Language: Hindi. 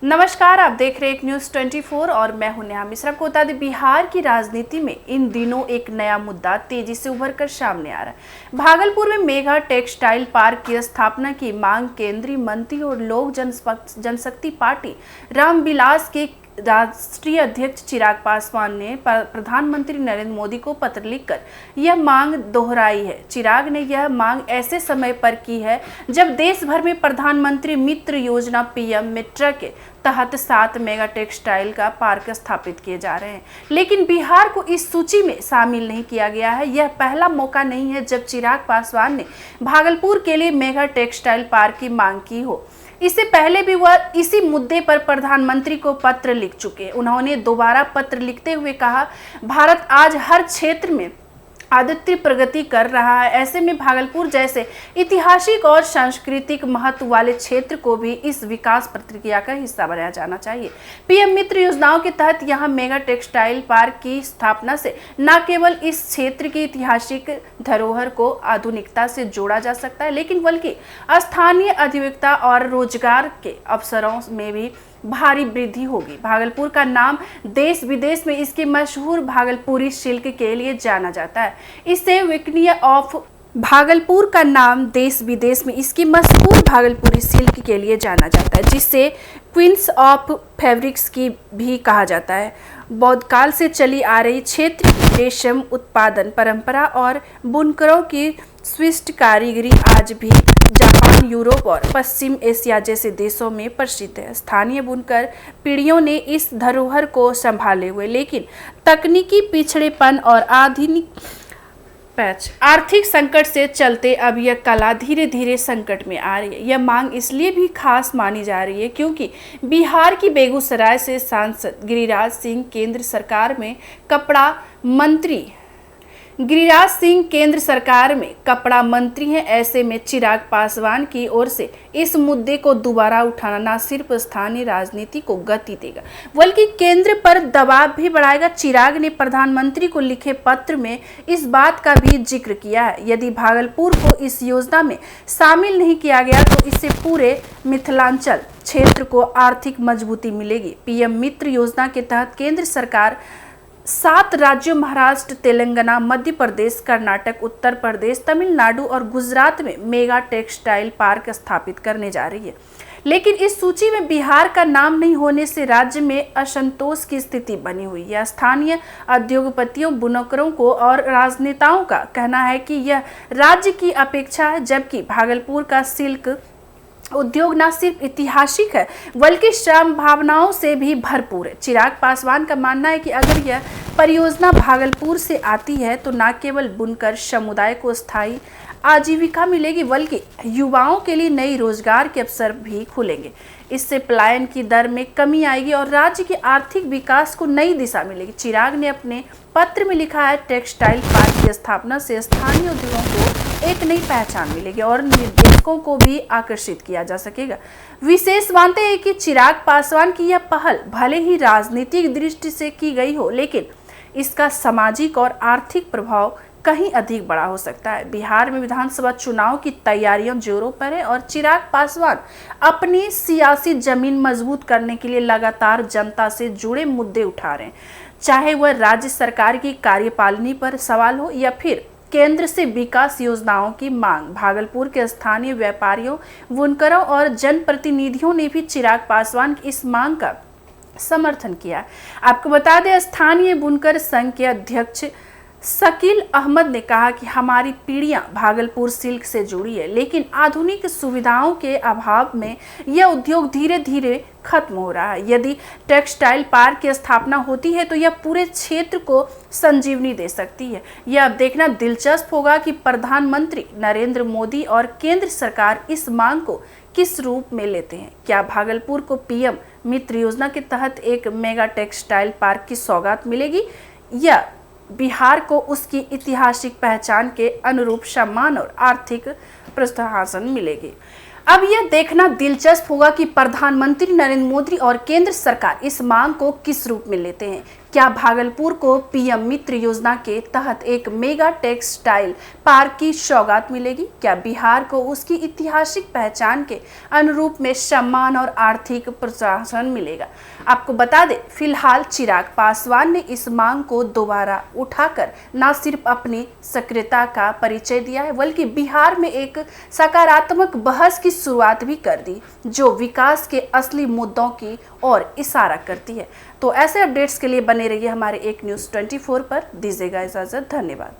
नमस्कार, आप देख रहे हैं न्यूज़ 24 और मैं हूं नेहा मिश्रा। को बता दें, बिहार की राजनीति में इन दिनों एक नया मुद्दा तेजी से उभर कर सामने आ रहा है। भागलपुर में मेगा टेक्सटाइल पार्क की स्थापना की मांग केंद्रीय मंत्री और लोक जनशक्ति पार्टी रामविलास के राष्ट्रीय अध्यक्ष चिराग पासवान ने प्रधानमंत्री नरेंद्र मोदी को पत्र लिखकर यह मांग दोहराई है। चिराग ने यह मांग ऐसे समय पर की है जब देश भर में प्रधानमंत्री मित्र योजना पीएम मित्र के तहत 7 मेगा टेक्सटाइल का पार्क स्थापित किए जा रहे हैं, लेकिन बिहार को इस सूची में शामिल नहीं किया गया है। यह पहला मौका नहीं है जब चिराग पासवान ने भागलपुर के लिए मेगा टेक्सटाइल पार्क की मांग की हो। इससे पहले भी वह इसी मुद्दे पर प्रधानमंत्री को पत्र लिख चुके। उन्होंने दोबारा पत्र लिखते हुए कहा, भारत आज हर क्षेत्र में अद्वितीय प्रगति कर रहा है। ऐसे में भागलपुर जैसे ऐतिहासिक और सांस्कृतिक महत्व वाले क्षेत्र को भी इस विकास प्रक्रिया का हिस्सा बनाया जाना चाहिए। पीएम मित्र योजनाओं के तहत यहां मेगा टेक्सटाइल पार्क की स्थापना से न केवल इस क्षेत्र की ऐतिहासिक धरोहर को आधुनिकता से जोड़ा जा सकता है, लेकिन बल्कि स्थानीय आजीविका और रोजगार के अवसरों में भी भारी वृद्धि होगी। भागलपुर का नाम देश विदेश में इसके मशहूर भागलपुरी सिल्क के लिए जाना जाता है। इससे विकनीय ऑफ भागलपुर का नाम देश विदेश में इसकी मशहूर भागलपुरी सिल्क के लिए जाना जाता है, जिसे क्वींस ऑफ फैब्रिक्स की भी कहा जाता है। बौद्ध काल से चली आ रही क्षेत्र की रेशम उत्पादन परंपरा और बुनकरों की स्विस्ट कारीगरी आज भी जापान, यूरोप और पश्चिम एशिया जैसे देशों में प्रसिद्ध है। स्थानीय बुनकर पीढ़ियों ने इस धरोहर को संभाले हुए, लेकिन तकनीकी पिछड़ेपन और आर्थिक संकट से चलते अब यह कला धीरे धीरे संकट में आ रही है। यह मांग इसलिए भी खास मानी जा रही है क्योंकि बिहार की बेगूसराय से सांसद गिरिराज सिंह केंद्र सरकार में कपड़ा मंत्री हैं। ऐसे में चिराग पासवान की ओर से इस मुद्दे को दोबारा उठाना न सिर्फ स्थानीय राजनीति को गति देगा, बल्कि केंद्र पर दबाव भी बढ़ाएगा। चिराग ने प्रधानमंत्री को लिखे पत्र में इस बात का भी जिक्र किया है, यदि भागलपुर को इस योजना में शामिल नहीं किया गया तो इससे पूरे मिथिलांचल क्षेत्र को आर्थिक मजबूती मिलेगी। पीएम मित्र योजना के तहत केंद्र सरकार 7 राज्यों महाराष्ट्र, तेलंगाना, मध्य प्रदेश, कर्नाटक, उत्तर प्रदेश, तमिलनाडु और गुजरात में मेगा टेक्सटाइल पार्क स्थापित करने जा रही है, लेकिन इस सूची में बिहार का नाम नहीं होने से राज्य में असंतोष की स्थिति बनी हुई है। स्थानीय उद्योगपतियों, बुनकरों को और राजनेताओं का कहना है कि यह राज्य की अपेक्षा है, जबकि भागलपुर का सिल्क उद्योग न सिर्फ ऐतिहासिक है बल्कि संभावनाओं से भी भरपूर है। चिराग पासवान का मानना है कि अगर यह परियोजना भागलपुर से आती है तो न केवल बुनकर समुदाय को स्थायी आजीविका मिलेगी बल्कि युवाओं के लिए नई रोजगार के अवसर भी खुलेंगे। इससे पलायन की दर में कमी आएगी और राज्य के आर्थिक विकास को नई दिशा मिलेगी। चिराग ने अपने पत्र में लिखा है, टेक्सटाइल पार्क की स्थापना से स्थानीय उद्योगों को एक नई पहचान मिलेगी और निवेशकों को भी आकर्षित किया जा सकेगा। विशेष मानते हैं कि चिराग पासवान की यह पहल भले ही राजनीतिक दृष्टि से की गई हो, लेकिन इसका सामाजिक और आर्थिक प्रभाव कहीं अधिक बड़ा हो सकता है। बिहार में विधानसभा चुनाव की तैयारियां जोरों पर है और चिराग पासवान अपनी सियासी जमीन मजबूत करने के लिए लगातार जनता से जुड़े मुद्दे उठा रहे हैं, चाहे वह राज्य सरकार की कार्यपालनी पर सवाल हो या फिर केंद्र से विकास योजनाओं की मांग। भागलपुर के स्थानीय व्यापारियों, बुनकरों और जनप्रतिनिधियों ने भी चिराग पासवान की इस मांग का समर्थन किया। आपको बता दें, स्थानीय बुनकर संघ के अध्यक्ष शकील अहमद ने कहा कि हमारी पीढ़ियां भागलपुर सिल्क से जुड़ी है, लेकिन आधुनिक सुविधाओं के अभाव में यह उद्योग धीरे धीरे खत्म हो रहा है। यदि टेक्सटाइल पार्क की स्थापना होती है तो यह पूरे क्षेत्र को संजीवनी दे सकती है। यह अब देखना दिलचस्प होगा कि प्रधानमंत्री नरेंद्र मोदी और केंद्र सरकार इस मांग को किस रूप में लेते हैं। क्या भागलपुर को पीएम मित्र योजना के तहत एक मेगा टेक्सटाइल पार्क की सौगात मिलेगी या बिहार को उसकी ऐतिहासिक पहचान के अनुरूप सम्मान और आर्थिक प्रोत्साहन मिलेगी? अब यह देखना दिलचस्प होगा कि प्रधानमंत्री नरेंद्र मोदी और केंद्र सरकार इस मांग को किस रूप में लेते हैं। क्या भागलपुर को पीएम मित्र योजना के तहत एक मेगा टेक्सटाइल पार्क की सौगात मिलेगी? क्या बिहार को उसकी ऐतिहासिक पहचान के अनुरूप में सम्मान और आर्थिक प्रोत्साहन मिलेगा? आपको बता दें, फिलहाल चिराग पासवान ने इस मांग को दोबारा उठाकर न सिर्फ अपनी सक्रियता का परिचय दिया है, बल्कि बिहार में एक सकारात्मक बहस की शुरुआत भी कर दी, जो विकास के असली मुद्दों की ओर इशारा करती है। तो ऐसे अपडेट्स के लिए बने रहिए हमारे एक न्यूज़ 24 पर। दीजिएगा इजाजत। धन्यवाद।